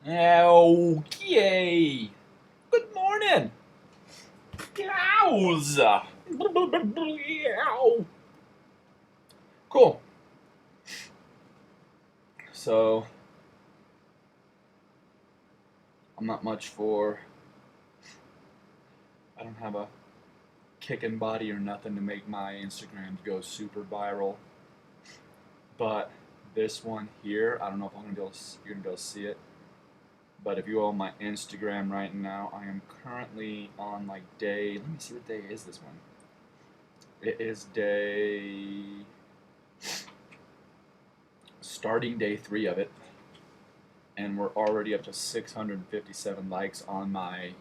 Okay. Good morning. Yows. Cool. So, I'm not much for. I don't have a kicking body or nothing to make my Instagrams go super viral. But this one here, I don't know if you're gonna be able to see it. But if you go on my Instagram right now, I am currently on like day. Let me see what day is this one. It is starting day 3 of it, and we're already up to 657 likes on my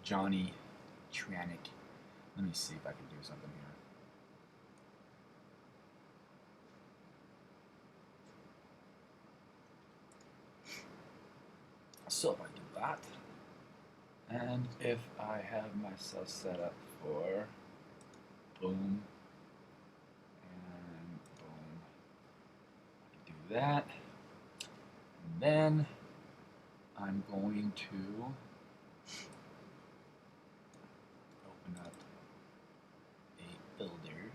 JohnnyTronic. Let me see if I can do something here. So if I do that, and if I have myself set up for boom and boom, I can do that, and then I'm going to open up a builder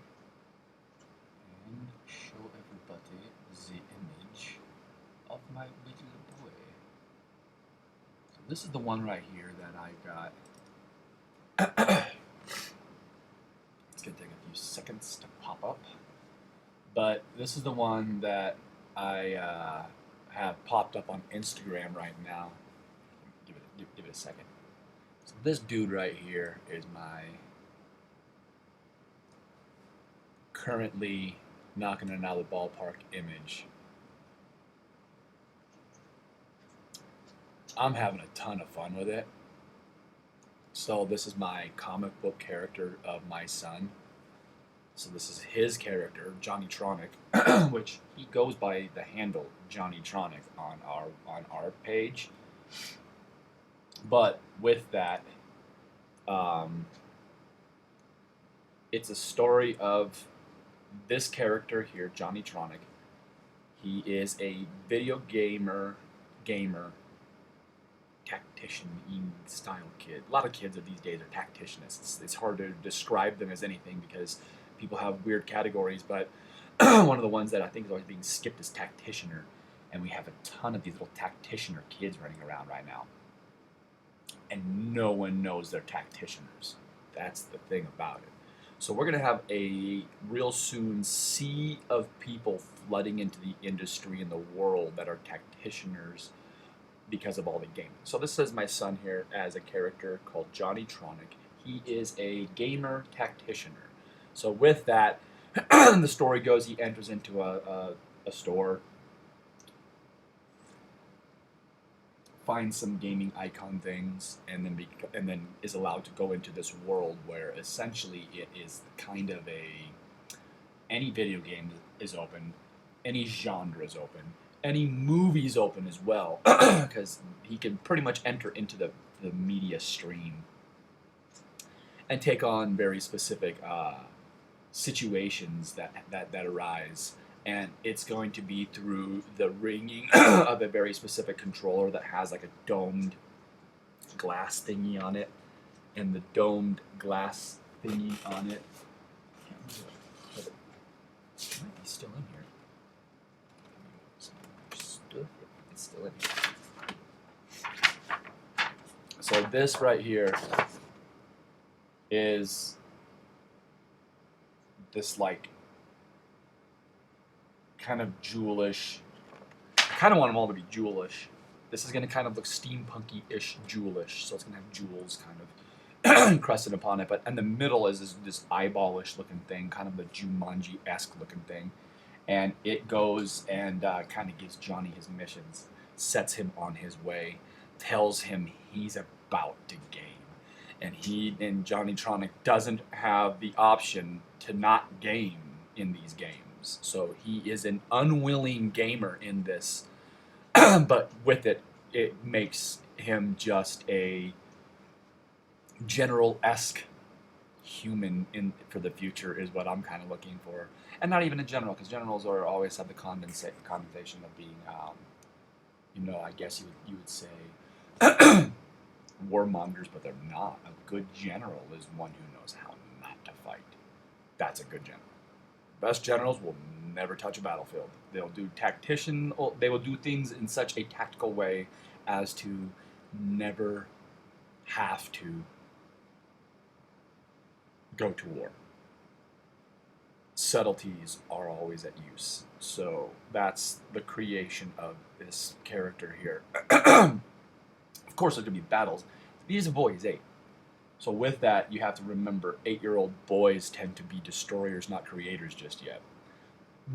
and show everybody the image of my little boy. So this is the one right here that I got. It's gonna take a few seconds to pop up, but this is the one that I have popped up on Instagram right now. Give it a second. So this dude right here is my currently knocking it out of the ballpark image. I'm having a ton of fun with it. So this is my comic book character of my son. So this is his character, JohnnyTronic, which he goes by the handle JohnnyTronic on our page. But with that, it's a story of this character here, JohnnyTronic. He is a video gamer, tactician style kid. A lot of kids of these days are tacticianists. It's hard to describe them as anything because people have weird categories, but one of the ones that I think is always being skipped is tacticianer, and we have a ton of these little tacticianer kids running around right now, and no one knows they're tacticianers. That's the thing about it. So we're going to have a real soon sea of people flooding into the industry in the world that are tacticianers because of all the gaming. So this is my son here as a character called JohnnyTronic. He is a gamer tacticianer. So with that, the story goes he enters into a store, finds some gaming icon things, and then is allowed to go into this world where essentially it is kind of any video game is open, any genre is open, any movie's open as well, because he can pretty much enter into the media stream and take on very specific situations that arise. And it's going to be through the ringing of a very specific controller that has like a domed glass thingy on it, and the domed glass thingy on it. It might be still in here. It's still in here. So this right here is this like kind of jewelish. I kind of want them all to be jewelish. This is going to kind of look steampunky-ish jewelish, so it's going to have jewels kind of encrusted upon it. But in the middle is this eyeballish looking thing, kind of the Jumanji-esque looking thing. And it goes and kind of gives Johnny his missions, sets him on his way, tells him he's about to game. And JohnnyTronic doesn't have the option to not game in these games. So he is an unwilling gamer in this, but with it, it makes him just a general-esque human for the future is what I'm kind of looking for. And not even a general, because generals always have the connotation of being I guess you would say warmongers, but they're not. A good general is one who knows how not to fight. That's a good general. Best generals will never touch a battlefield. They'll do tactician. They will do things in such a tactical way as to never have to go to war. Subtleties are always at use. So that's the creation of this character here. Of course, there's going to be battles. He's a boy, he's 8. So with that, you have to remember 8-year-old boys tend to be destroyers, not creators just yet.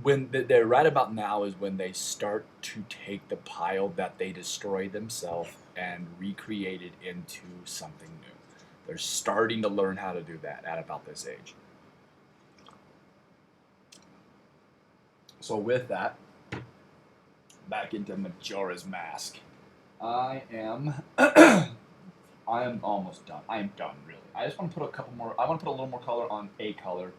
When they're right about now is when they start to take the pile that they destroy themselves and recreate it into something new. They're starting to learn how to do that at about this age. So with that, back into Majora's Mask. I am almost done. I am done, really. I just want to put a couple more. I want to put a little more color on a color.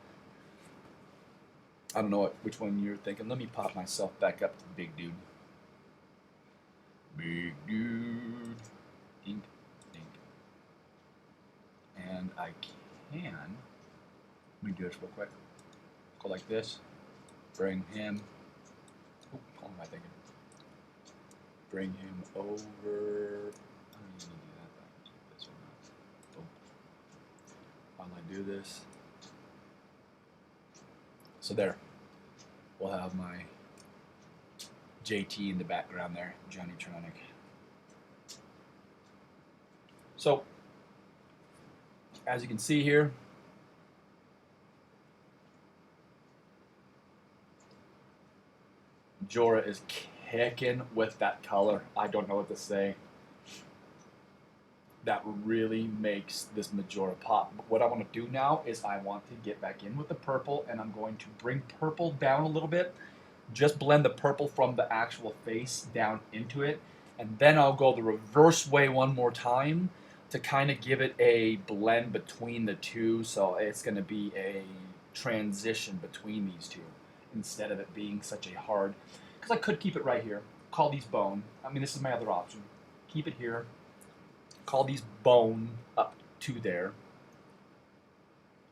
I don't know which one you're thinking. Let me pop myself back up to the big dude. Big dude. Dink, dink. And I can. Let me do this real quick. Go like this. Bring him. Oh, what am I thinking? Bring him over. I don't even need that. I can keep this one. While I do this. So there. We'll have my JT in the background there, JohnnyTronic. So, as you can see here, Majora is kicking with that color. I don't know what to say. That really makes this Majora pop. But what I want to do now is I want to get back in with the purple, and I'm going to bring purple down a little bit. Just blend the purple from the actual face down into it, and then I'll go the reverse way one more time to kind of give it a blend between the two, so it's going to be a transition between these two instead of it being such a hard, because I could keep it right here, call these bone. I mean, this is my other option. Keep it here, call these bone up to there,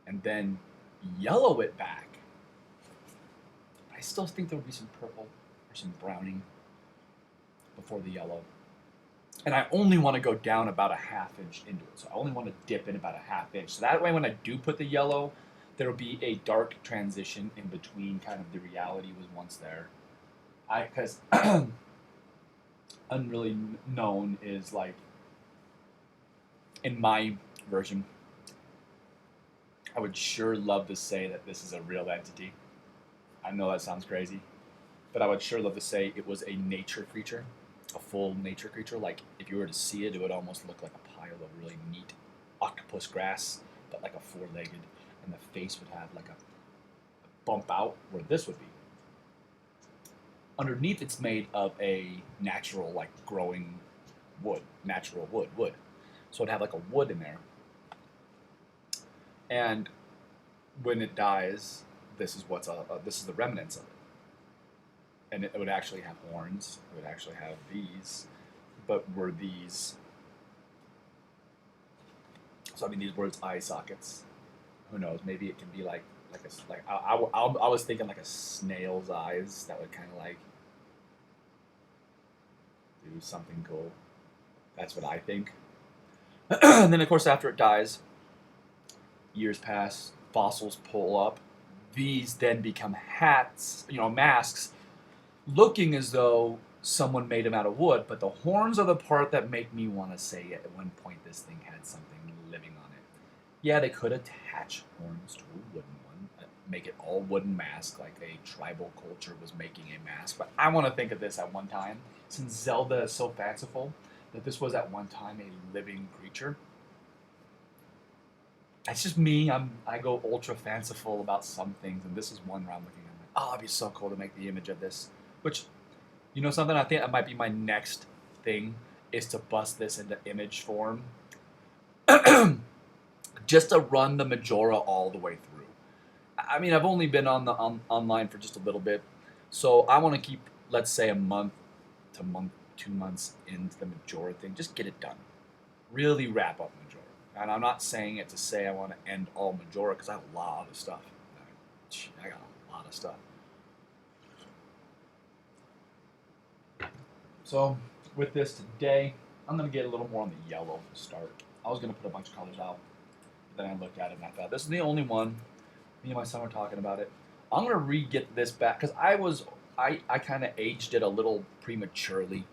and then yellow it back. I still think there will be some purple or some browning before the yellow. And I only want to go down about a 1/2 inch into it. So I only want to dip in about a 1/2 inch. So that way when I do put the yellow, there will be a dark transition in between kind of the reality was once there. Because unreally known is like, in my version, I would sure love to say that this is a real entity. I know that sounds crazy, but I would sure love to say it was a nature creature, a full nature creature. Like if you were to see it, it would almost look like a pile of really neat octopus grass, but like a 4-legged, and the face would have like a bump out where this would be. Underneath, it's made of a natural, like growing wood, natural wood. So it'd have like a wood in there. And when it dies, this is this is the remnants of it. And it would actually have horns. It would actually have these, but were these? So I mean, these were its eye sockets. Who knows? Maybe it can be like I was thinking like a snail's eyes that would kind of like do something cool. That's what I think. And then of course after it dies, years pass, fossils pull up. These then become hats, masks, looking as though someone made them out of wood, but the horns are the part that make me want to say at one point this thing had something living on it. Yeah, they could attach horns to a wooden one, make it all wooden mask like a tribal culture was making a mask, but I want to think of this at one time, since Zelda is so fanciful, that this was at one time a living creature. It's just me. I go ultra fanciful about some things, and this is one where I'm looking at like, oh, it'd be so cool to make the image of this. Which, something, I think that might be my next thing, is to bust this into image form. Just to run the Majora all the way through. I mean, I've only been online for just a little bit, so I want to keep, let's say, a month to month 2 months into the Majora thing. Just get it done. Really wrap up Majora. And I'm not saying it to say I want to end all Majora, because I have a lot of stuff. I got a lot of stuff. So with this today, I'm going to get a little more on the yellow to start. I was going to put a bunch of colors out. But then I looked at it and I thought, this is the only one. Me and my son were talking about it. I'm going to re-get this back, because I kind of aged it a little prematurely.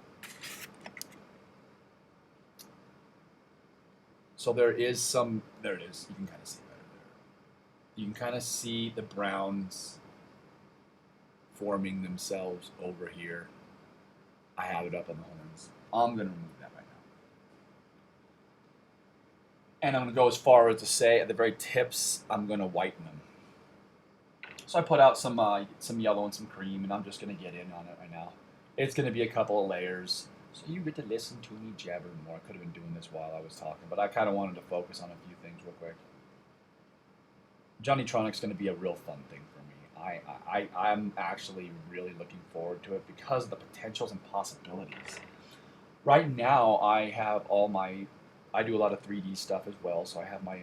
So there is some, there it is. You can kind of see better there. You can kind of see the browns forming themselves over here. I have it up on the horns. I'm going to remove that right now. And I'm going to go as far as to say at the very tips, I'm going to whiten them. So I put out some yellow and some cream, and I'm just going to get in on it right now. It's going to be a couple of layers. So you get to listen to me jabber more. I could have been doing this while I was talking, but I kind of wanted to focus on a few things real quick. JohnnyTronic's going to be a real fun thing for me. I'm actually really looking forward to it because of the potentials and possibilities. Right now, I have all my, I do a lot of 3D stuff as well, so I have my,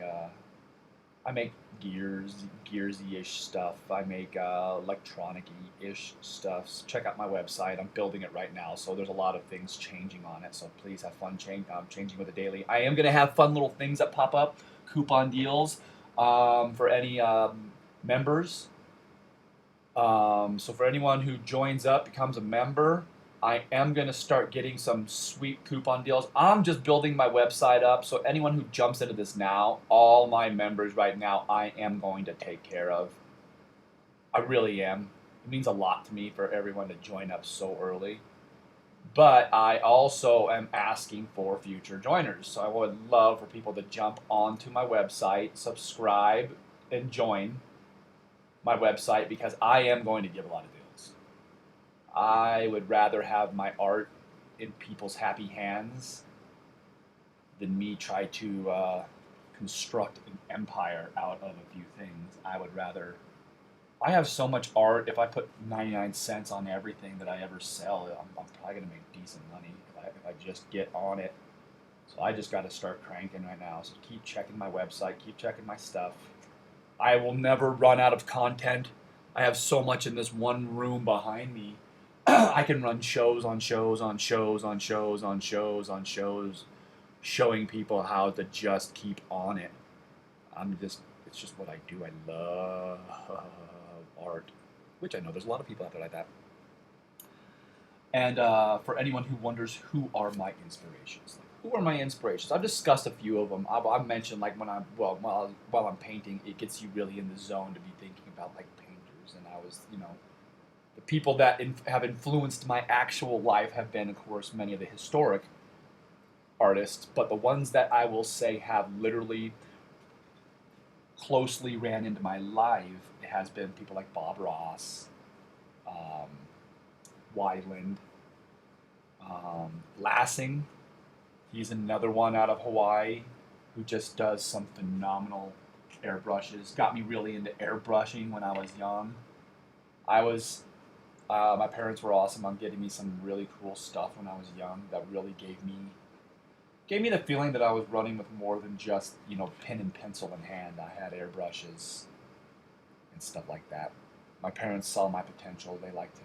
I make Gearsy-ish stuff. I make electronic-ish stuff. So check out my website. I'm building it right now, so there's a lot of things changing on it. So please have fun changing with it daily. I am going to have fun little things that pop up, coupon deals for any members. So for anyone who joins up, becomes a member, I am going to start getting some sweet coupon deals. I'm just building my website up, so anyone who jumps into this now, all my members right now, I am going to take care of. I really am. It means a lot to me for everyone to join up so early. But I also am asking for future joiners, so I would love for people to jump onto my website, subscribe, and join my website, because I am going to give a lot of deals. I would rather have my art in people's happy hands than me try to construct an empire out of a few things. I would rather, I have so much art, if I put 99 cents on everything that I ever sell, I'm probably going to make decent money if I just get on it. So I just got to start cranking right now. So keep checking my website, keep checking my stuff. I will never run out of content. I have so much in this one room behind me. I can run shows on shows on shows on shows on shows on shows, showing people how to just keep on it. It's just what I do. I love art, which I know there's a lot of people out there like that. And for anyone who wonders, who are my inspirations? Who are my inspirations? I've discussed a few of them. I've mentioned, like, when I'm while I'm painting, it gets you really in the zone to be thinking about like painters. And I was, the people that have influenced my actual life have been, of course, many of the historic artists, but the ones that I will say have literally closely ran into my life, it has been people like Bob Ross, Wyland, Lassing. He's another one out of Hawaii who just does some phenomenal airbrushes. Got me really into airbrushing when I was young. My parents were awesome on getting me some really cool stuff when I was young that really gave me the feeling that I was running with more than just, pen and pencil in hand. I had airbrushes and stuff like that. My parents saw my potential. They liked to,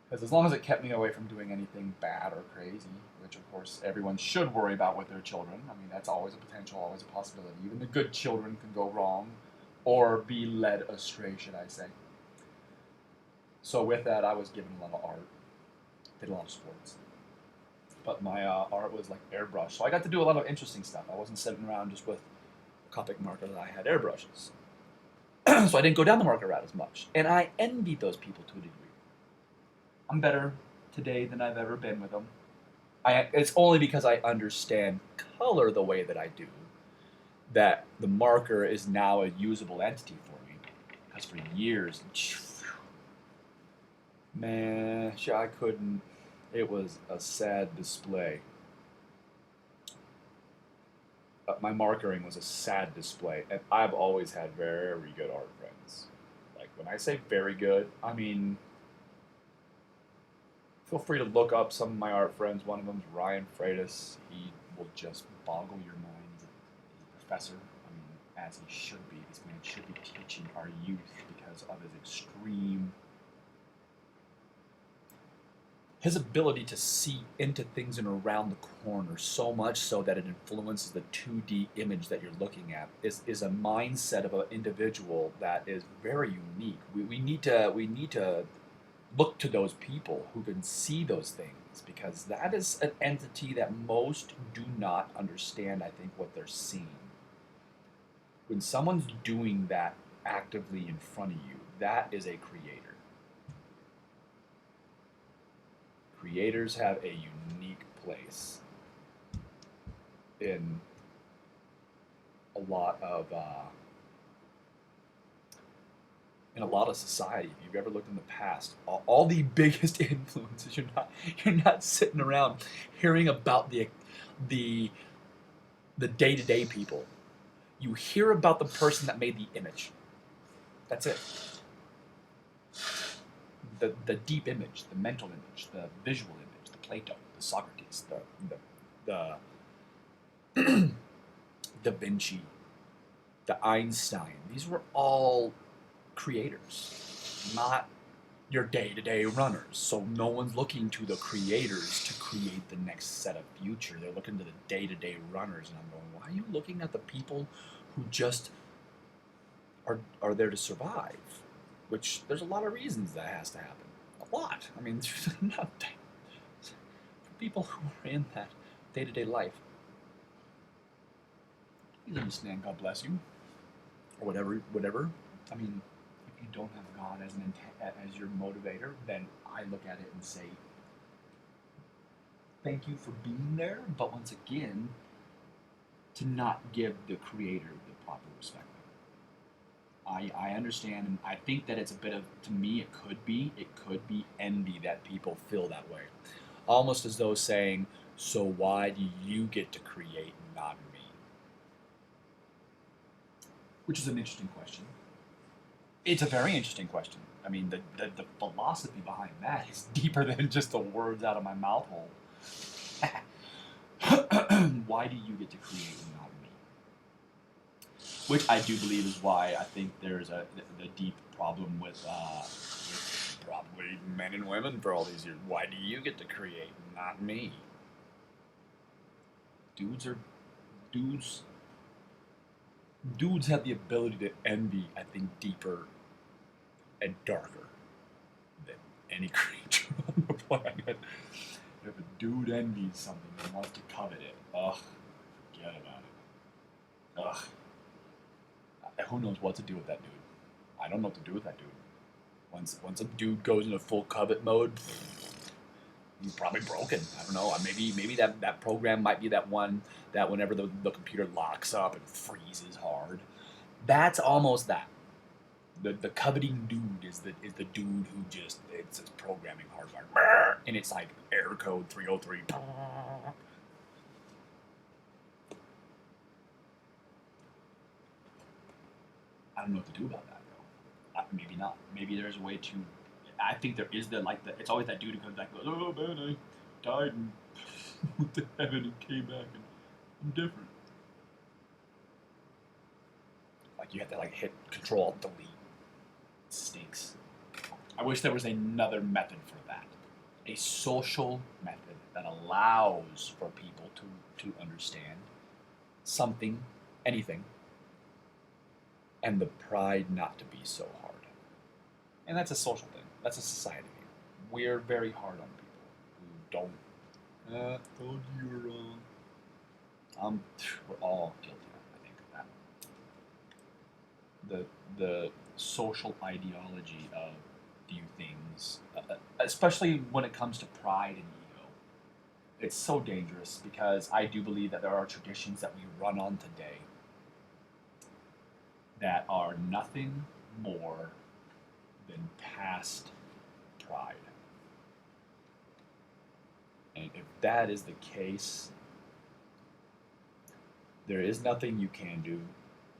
because as long as it kept me away from doing anything bad or crazy, which of course everyone should worry about with their children. I mean, that's always a potential, always a possibility. Even the good children can go wrong or be led astray, should I say. So with that, I was given a lot of art, did a lot of sports. But my art was like airbrush. So I got to do a lot of interesting stuff. I wasn't sitting around just with a Copic marker. I had airbrushes. So I didn't go down the marker route as much. And I envied those people to a degree. I'm better today than I've ever been with them. It's only because I understand color the way that I do that the marker is now a usable entity for me. Because for years, man, I couldn't. It was a sad display. My markering was a sad display, and I've always had very good art friends. Like, when I say very good, I mean Feel free to look up some of my art friends. One of them is Ryan Freitas. He will just boggle your mind. He's a professor, I mean, as he should be. This man should be teaching our youth because of his extreme, his ability to see into things and around the corner so much so that it influences the 2D image that you're looking at is a mindset of an individual that is very unique. We need to look to those people who can see those things, because that is an entity that most do not understand, I think, what they're seeing. When someone's doing that actively in front of you, that is a creator. Creators have a unique place in a lot of society. If you've ever looked in the past, all the biggest influences, you're not sitting around hearing about the day-to-day people. You hear about the person that made the image. That's it. The deep image, the mental image, the visual image, the Plato, the Socrates, the Da Vinci, the Einstein. These were all creators, not your day-to-day runners. So no one's looking to the creators to create the next set of future. They're looking to the day-to-day runners, and I'm going, why are you looking at the people who just are there to survive? Which there's a lot of reasons that has to happen. A lot. I mean, not for people who are in that day-to-day life. You understand, God bless you, or whatever. I mean, if you don't have God as your motivator, then I look at it and say, thank you for being there, but once again, to not give the Creator the proper respect. I understand, and I think that it's a bit of, to me, it could be envy that people feel that way. Almost as though saying, so why do you get to create and not me? Which is an interesting question. It's a very interesting question. I mean, the philosophy behind that is deeper than just the words out of my mouth hole. Why do you get to create and not me? Which I do believe is why I think there's the deep problem with probably men and women for all these years. Why do you get to create and not me? Dudes have the ability to envy, I think, deeper and darker than any creature on the planet. If a dude envies something and wants to covet it, ugh, forget about it. Ugh. Who knows what to do with that dude? I don't know what to do with that dude. Once a dude goes into full covet mode, he's probably broken. I don't know. Maybe that program might be that one that whenever the computer locks up and freezes hard. That's almost that. The coveting dude is the dude who just, it's programming hardware, and it's like error code 303. I don't know what to do about that, though. Maybe not. Maybe there's a way to. I think there is it's always that dude who comes back and goes, oh man, I died and went to heaven and came back and I'm different. Like you have to hit Control Delete. It stinks. I wish there was another method for that. A social method that allows for people to understand something, anything, and the pride not to be so hard. And that's a social thing. That's a society thing. We're very hard on people who don't. Told you were wrong. We're all guilty, I think, of that. The social ideology of view things, especially when it comes to pride and ego, it's so dangerous, because I do believe that there are traditions that we run on today that are nothing more than past pride. And if that is the case, there is nothing you can do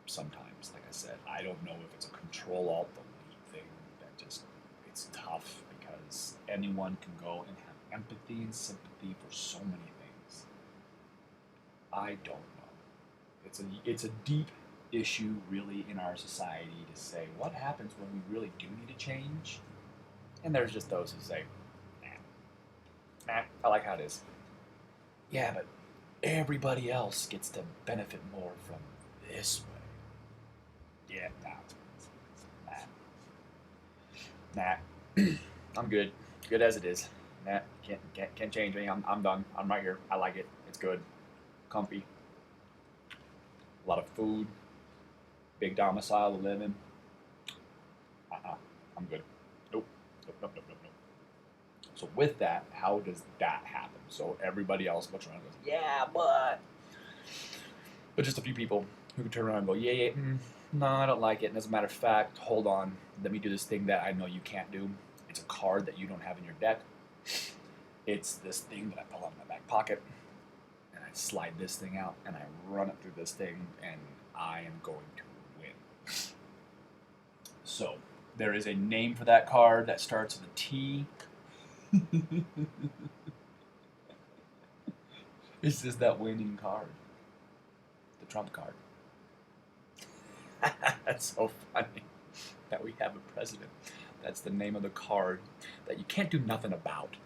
sometimes. Like I said, I don't know if it's a Control-Alt-Delete thing that just, it's tough, because anyone can go and have empathy and sympathy for so many things. I don't know. It's a deep issue really in our society to say what happens when we really do need a change. And there's just those who say, nah, I like how it is. Yeah, but everybody else gets to benefit more from this way. Yeah, nah. I'm good. Good as it is. Nah, can't change me. I'm done. I'm right here. I like it. It's good. Comfy. A lot of food. Big domicile to live in. I'm good. Nope. Nope. So with that, how does that happen? So everybody else looks around and goes, yeah, but just a few people who can turn around and go, yeah, no, I don't like it. And as a matter of fact, hold on, let me do this thing that I know you can't do. It's a card that you don't have in your deck. It's this thing that I pull out of my back pocket, and I slide this thing out, and I run it through this thing, and I am going to win. So there is a name for that card that starts with a T. It's just that winning card. The Trump card. That's so funny that we have a president. That's the name of the card that you can't do nothing about.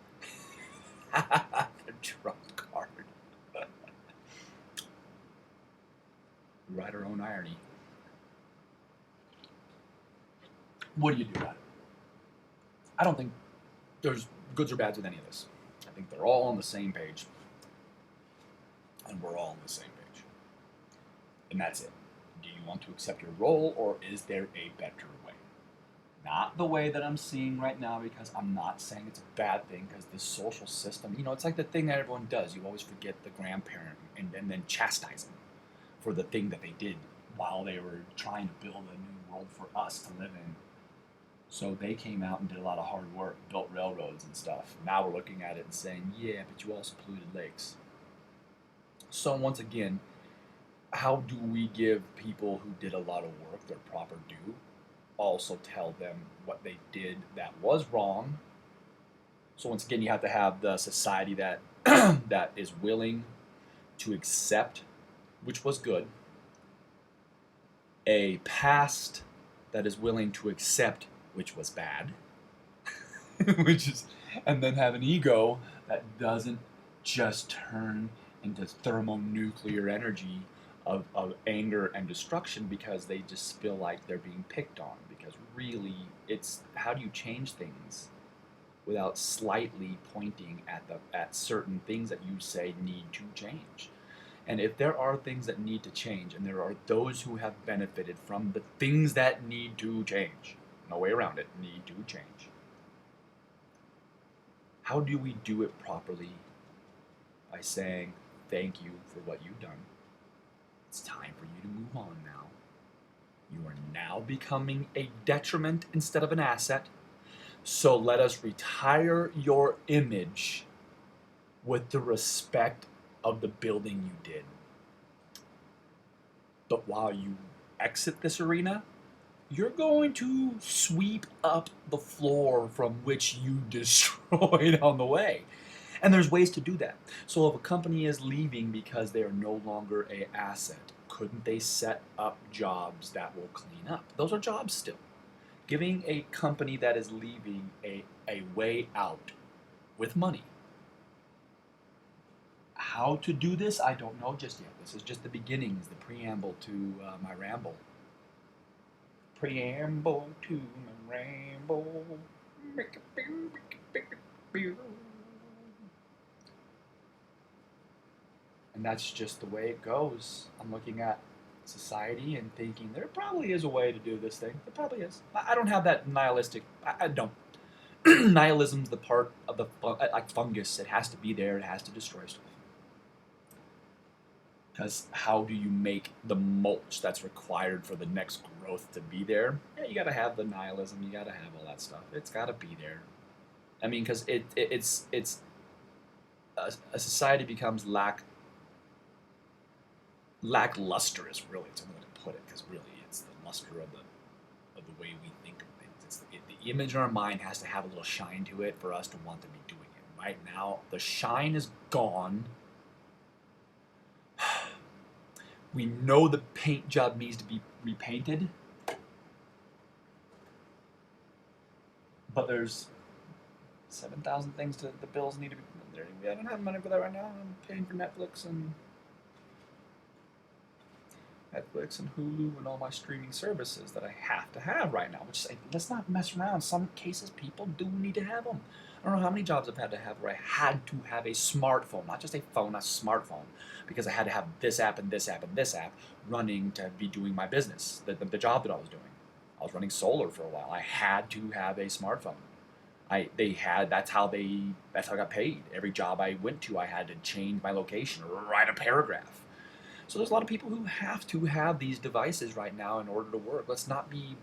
The Trump card. We write our own irony. What do you do about it? I don't think there's goods or bads with any of this. I think they're all on the same page. And we're all on the same page. And that's it. Do you want to accept your role, or is there a better way? Not the way that I'm seeing right now, because I'm not saying it's a bad thing, because the social system, it's like the thing that everyone does. You always forget the grandparent and then chastise them for the thing that they did while they were trying to build a new world for us to live in. So they came out and did a lot of hard work, built railroads and stuff. Now we're looking at it and saying, yeah, but you also polluted lakes. So once again, how do we give people who did a lot of work their proper due? Also tell them what they did that was wrong. So once again, you have to have the society that that is willing to accept which was good, a past that is willing to accept which was bad, and then have an ego that doesn't just turn into thermonuclear energy of anger and destruction because they just feel like they're being picked on. Because really, it's how do you change things without slightly pointing at certain things that you say need to change. And if there are things that need to change, and there are those who have benefited from the things that need to change, no way around it, need to change. How do we do it properly? By saying, thank you for what you've done. It's time for you to move on now. You are now becoming a detriment instead of an asset. So let us retire your image with the respect of the building you did. But while you exit this arena, you're going to sweep up the floor from which you destroyed on the way. And there's ways to do that. So if a company is leaving because they are no longer an asset, couldn't they set up jobs that will clean up? Those are jobs still. Giving a company that is leaving a way out with money. How to do this, I don't know just yet. This is just the beginnings, the preamble to my ramble. Preamble to my ramble. And that's just the way it goes. I'm looking at society and thinking there probably is a way to do this thing. There probably is. I don't have that nihilistic. I don't. Nihilism's the part of the like fungus. It has to be there. It has to destroy stuff. Because how do you make the mulch that's required for the next growth to be there? Yeah, you got to have the nihilism. You got to have all that stuff. It's got to be there. I mean, because it's a society becomes lacklustrous, really. It's another way to put it, because really it's the luster of the way we think of things. The image in our mind has to have a little shine to it for us to want to be doing it. right now. The shine is gone. We know the paint job needs to be repainted, but there's 7,000 things the bills need to be. I don't have money for that right now. I'm paying for Netflix and Hulu and all my streaming services that I have to have right now. Which, let's not mess around. In some cases, people do need to have them. I don't know how many jobs I've had to have where I had to have a smartphone, not just a phone, a smartphone, because I had to have this app and this app and this app running to be doing my business, the job that I was doing. I was running solar for a while. I had to have a smartphone. That's how I got paid. Every job I went to, I had to change my location or write a paragraph. So there's a lot of people who have to have these devices right now in order to work. Let's not be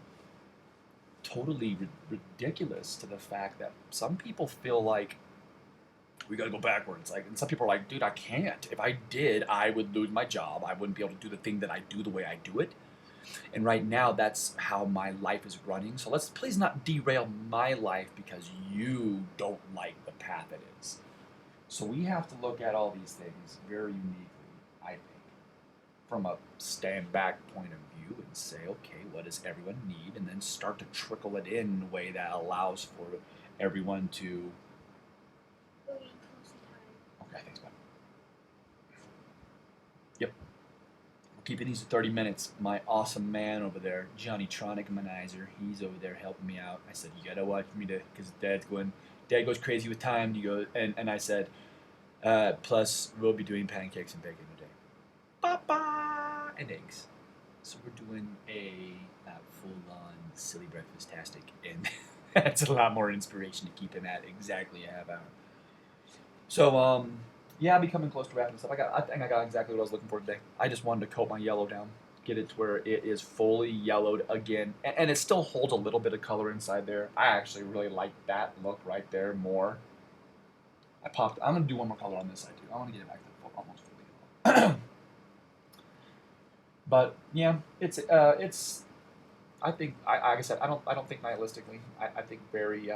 totally ridiculous to the fact that some people feel like we got to go backwards. And some people are like, dude, I can't. If I did, I would lose my job. I wouldn't be able to do the thing that I do the way I do it. And right now, that's how my life is running. So let's please not derail my life because you don't like the path it is. So we have to look at all these things very uniquely, I think, from a stand back point of view and say, okay, what does everyone need? And then start to trickle it in a way that allows for everyone to... Okay, thanks, bud. Yep. We're keeping these to 30 minutes. My awesome man over there, JohnnyTronic, he's over there helping me out. I said, you gotta watch me because Dad goes crazy with time. And I said, plus we'll be doing pancakes and bacon today. Papa! And eggs. So we're doing a full-on silly breakfast-tastic, and that's a lot more inspiration to keep him at exactly a half hour. So, yeah, I'm becoming close to wrapping this up. I think I got exactly what I was looking for today. I just wanted to coat my yellow down, get it to where it is fully yellowed again, and it still holds a little bit of color inside there. I actually really like that look right there more. I'm going to do one more color on this side, too. I want to get it back to almost fully yellow. But yeah, it's. I think, like I said, I don't think nihilistically. I think very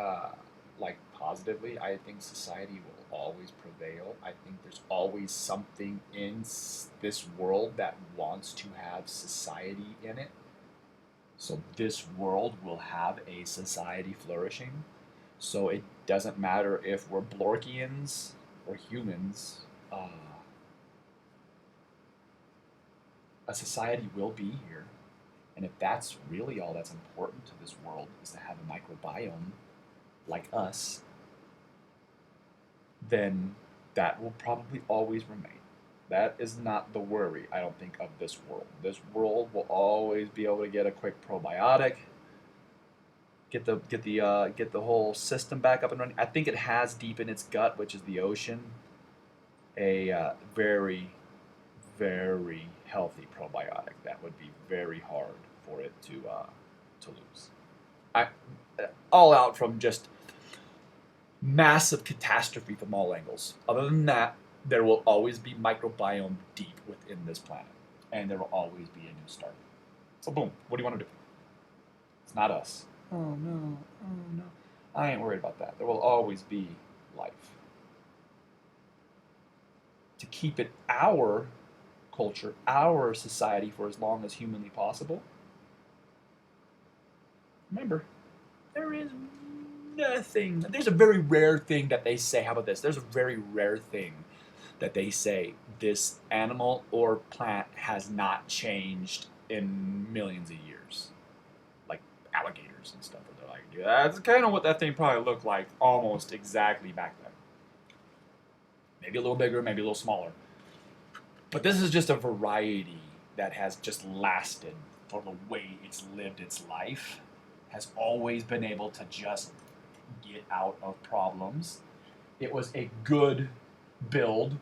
positively. I think society will always prevail. I think there's always something in this world that wants to have society in it. So this world will have a society flourishing. So it doesn't matter if we're Blorkians or humans. A society will be here, and if that's really all that's important to this world is to have a microbiome like us, then that will probably always remain. That is not the worry, I don't think, of this world. This world will always be able to get a quick probiotic, get the whole system back up and running. I think it has deep in its gut, which is the ocean, a very, very healthy probiotic that would be very hard for it to lose. All out from just massive catastrophe from all angles. Other than that, there will always be microbiome deep within this planet, and there will always be a new start. So boom, what do you want to do? It's not us. Oh no, I ain't worried about that. There will always be life. To keep it our culture, our society for as long as humanly possible. Remember, there is nothing. There's a very rare thing that they say. How about this? There's a very rare thing that they say this animal or plant has not changed in millions of years. Like alligators and stuff. Where they're like, yeah, that's kind of what that thing probably looked like almost exactly back then. Maybe a little bigger, maybe a little smaller. But this is just a variety that has just lasted for the way it's lived its life, has always been able to just get out of problems. It was a good build,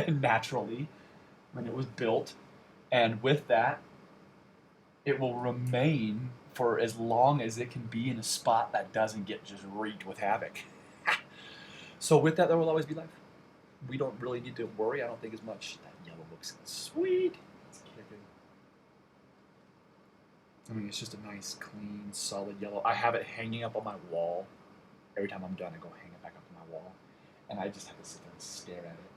naturally, when it was built. And with that, it will remain for as long as it can be in a spot that doesn't get just wreaked with havoc. So with that, there will always be life. We don't really need to worry, I don't think, as much. That yellow looks sweet. It's kicking. I mean, it's just a nice, clean, solid yellow. I have it hanging up on my wall. Every time I'm done, I go hang it back up on my wall. and I just have to sit there and stare at it,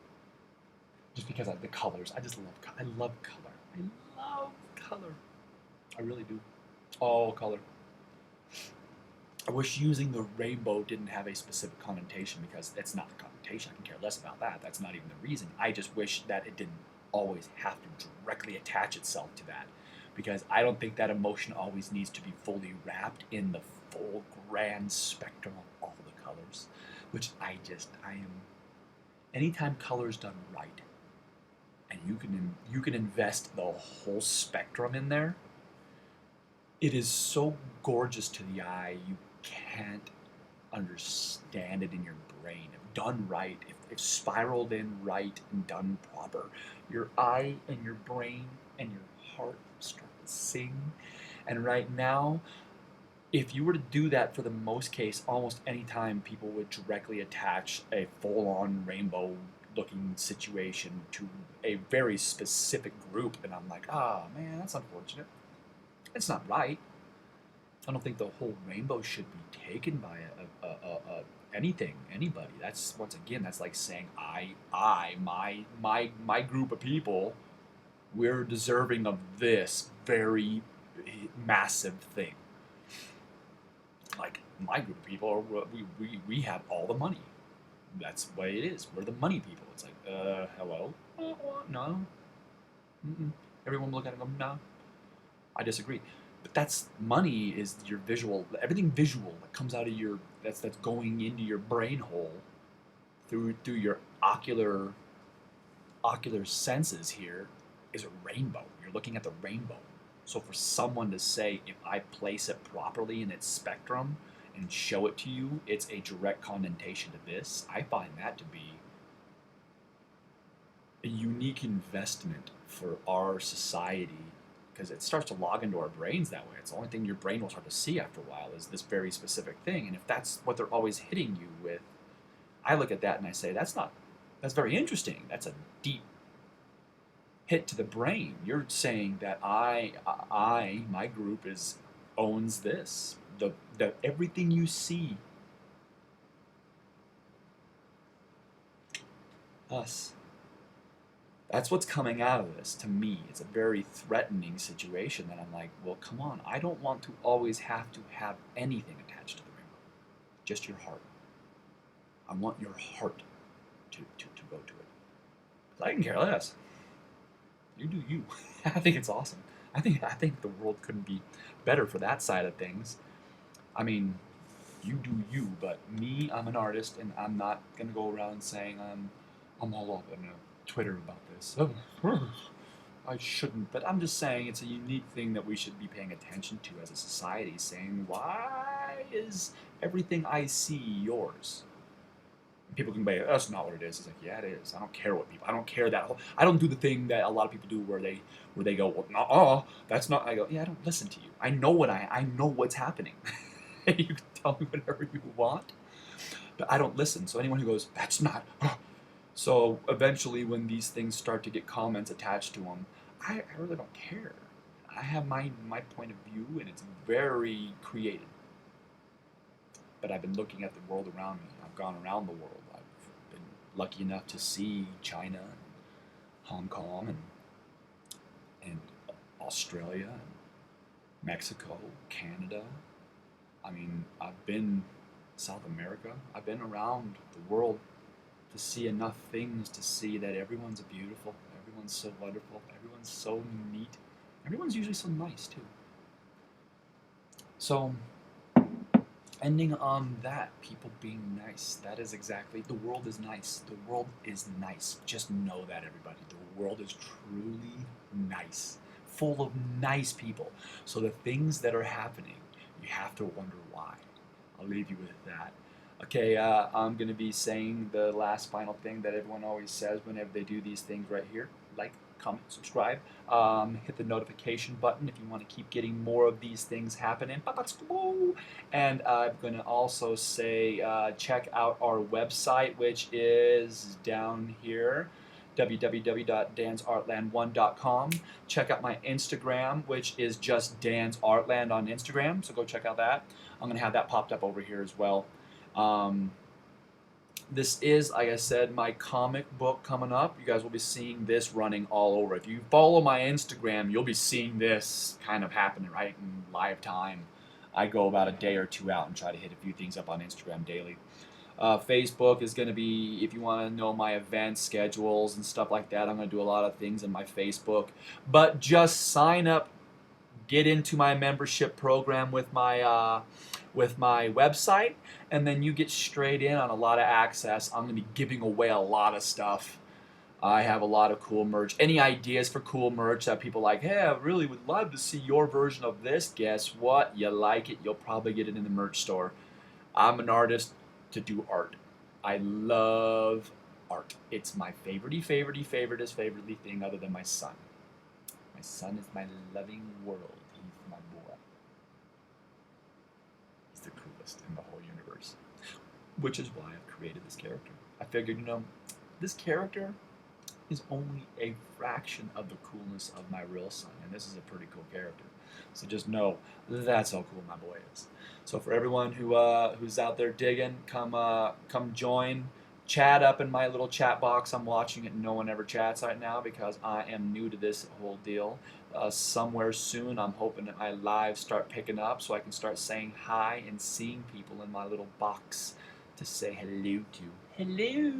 just because the colors. I just love. I love color. I love color. I really do. All color. I wish using the rainbow didn't have a specific connotation, because that's not the connotation. I can care less about that. That's not even the reason. I just wish that it didn't always have to directly attach itself to that, because I don't think that emotion always needs to be fully wrapped in the full grand spectrum of all the colors, which I am. Anytime color's done right, and you can invest the whole spectrum in there, it is so gorgeous to the eye, you can't understand it in your brain. If done right, if spiraled in right and done proper, your eye and your brain and your heart start to sing. And right now, if you were to do that for the most case, almost any time people would directly attach a full-on rainbow-looking situation to a very specific group, and I'm like, ah, man, that's unfortunate. It's not right. I don't think the whole rainbow should be taken by anybody. That's, once again, that's like saying my group of people, we're deserving of this very massive thing. Like, my group of people, we have all the money. That's the way it is. We're the money people. It's like, hello? No. Everyone look at it and go, no. I disagree. But that's, money is your visual, everything visual that comes out of your, that's going into your brain hole through your ocular senses here, is a rainbow. You're looking at the rainbow. So for someone to say, if I place it properly in its spectrum and show it to you, it's a direct connotation to this, I find that to be a unique investment for our society, because it starts to log into our brains that way. It's the only thing your brain will start to see after a while, is this very specific thing. And if that's what they're always hitting you with, I look at that and I say, that's very interesting. That's a deep hit to the brain. You're saying that my group owns this. The everything you see, us. That's what's coming out of this to me. It's a very threatening situation that I'm like, well, come on. I don't want to always have to have anything attached to the rainbow. Just your heart. I want your heart to go to it. I can care less. You do you. I think it's awesome. I think the world couldn't be better for that side of things. I mean, you do you, but me, I'm an artist, and I'm not gonna go around saying I'm all up on Twitter about this. I shouldn't, but I'm just saying it's a unique thing that we should be paying attention to as a society, saying, why is everything I see yours? People can be, that's not what it is. It's like, yeah, it is. I don't care what people. I don't care that. I don't do the thing that a lot of people do where they go, well, no, that's not. I go, yeah, I don't listen to you. I know what's happening. You can tell me whatever you want, but I don't listen. So anyone who goes, that's not. So eventually, when these things start to get comments attached to them, I really don't care. I have my point of view, and it's very creative. But I've been looking at the world around me. I've gone around the world. I've been lucky enough to see China, and Hong Kong, and Australia, and Mexico, Canada. I mean, I've been South America. I've been around the world to see enough things to see that everyone's beautiful, everyone's so wonderful, everyone's so neat, everyone's usually so nice too. So, ending on that, people being nice, that is exactly, the world is nice. The world is nice. Just know that, everybody. The world is truly nice, full of nice people. So the things that are happening, you have to wonder why. I'll leave you with that. Okay, I'm going to be saying the last final thing that everyone always says whenever they do these things right here. Like, comment, subscribe, hit the notification button if you want to keep getting more of these things happening. And I'm going to also say check out our website, which is down here, www.dansartland1.com. Check out my Instagram, which is just Dan's Artland on Instagram, so go check out that. I'm going to have that popped up over here as well. This is, like I said, my comic book coming up. You guys will be seeing this running all over. If you follow my Instagram, you'll be seeing this kind of happening right in live time. I go about a day or two out and try to hit a few things up on Instagram daily. Facebook is going to be, if you want to know my event schedules and stuff like that, I'm going to do a lot of things in my Facebook. But just sign up, get into my membership program with my website, and then you get straight in on a lot of access. I'm going to be giving away a lot of stuff. I have a lot of cool merch. Any ideas for cool merch that people like, hey, I really would love to see your version of this. Guess what? You like it, you'll probably get it in the merch store. I'm an artist to do art. I love art. It's my favorite-y thing other than my son. My son is my loving world. He's my boy. He's the coolest in the whole universe. Which is why I've created this character. I figured, this character is only a fraction of the coolness of my real son, and this is a pretty cool character. So just know that's how cool my boy is. So for everyone who's out there digging, come join. Chat up in my little chat box. I'm watching it. No one ever chats right now because I am new to this whole deal. Somewhere soon, I'm hoping that my lives start picking up so I can start saying hi and seeing people in my little box to say hello to. Hello.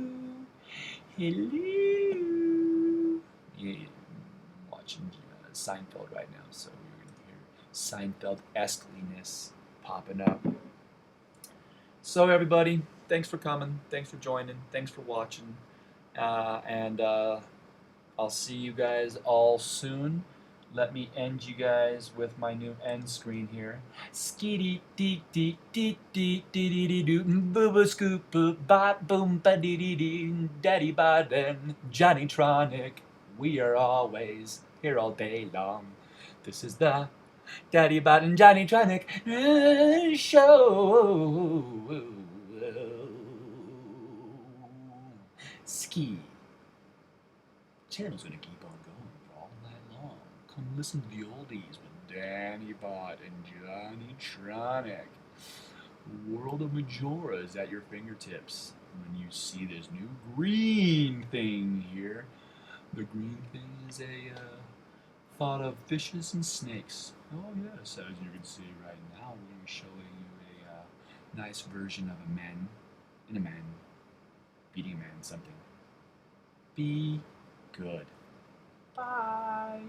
Hello. Yeah, I'm watching Seinfeld right now, so we're going to hear Seinfeld-esqueness popping up. So everybody, thanks for coming, thanks for joining, thanks for watching, and I'll see you guys all soon. Let me end you guys with my new end screen here. Skitty dee dee dee dee dee dee dee doo boo boo scoop boo bop boom ba dee dee dee DaddyBot and JohnnyTronic. We are always here all day long. This is the DaddyBot and JohnnyTronic show. Ski. Channel's gonna keep on going all night long. Come listen to the oldies with DaddyBot and JohnnyTronic. World of Majoras at your fingertips. When you see this new green thing here, the green thing is a thought of fishes and snakes. Oh yes, as you can see right now, we're showing you a nice version of a man and a man beating a man something. Be good. Bye.